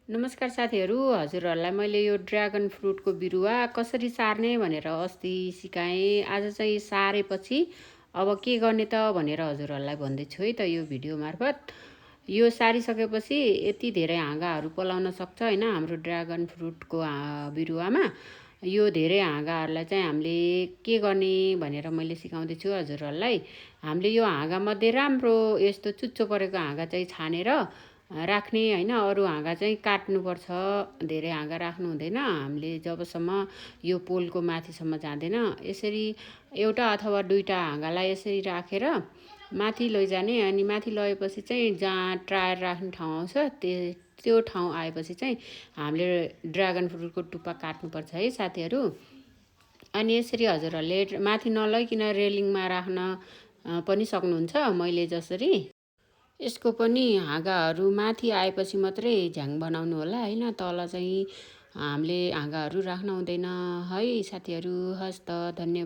नमस्कार साथीहरू, हजुरहरूलाई मैले यो ड्र्यागन फ्रुटको बिरुवा कसरी सार्ने भनेर अस्ति सिकाएँ। आज चाहिँ सारेपछि अब के गर्ने त भनेर हजुरहरूलाई भन्दैछु है त यो भिडियो मार्फत। यो सारिसकेपछि यति धेरै हाँगाहरू पलाउन सक्छ होइन हाम्रो ड्र्यागन फ्रुटको बिरुवामा। यो धेरै हाँगाहरूलाई चाहिँ हामीले के गर्ने भनेर मैले सिकाउँदैछु हजुरहरूलाई। हामीले यो हाँगामध्ये राम्रो यस्तो चुच्चो परेको हाँगा चाहिँ छानेर राख्ने होइन, अरू हाँगा चाहिँ काट्नुपर्छ। धेरै हाँगा राख्नु हुँदैन। हामीले जबसम्म यो पोलको माथिसम्म जाँदैन यसरी एउटा अथवा दुईवटा हाँगालाई यसरी राखेर माथि लैजाने। अनि माथि लगेपछि चाहिँ जहाँ ट्रायर राख्ने ठाउँ आउँछ त्यो ठाउँ आएपछि चाहिँ हामीले ड्र्यागन फ्रुटको टुप्पा काट्नुपर्छ है साथीहरू। अनि यसरी हजुरहरूले माथि नलैकन रेलिङमा राख्न पनि सक्नुहुन्छ मैले जसरी। यसको पनि हाँगाहरू माथि आएपछि मात्रै झ्याङ बनाउनु होला होइन, तल चाहिँ हामीले हाँगाहरू राख्न हुँदैन है साथीहरू। हस् त, धन्यवाद।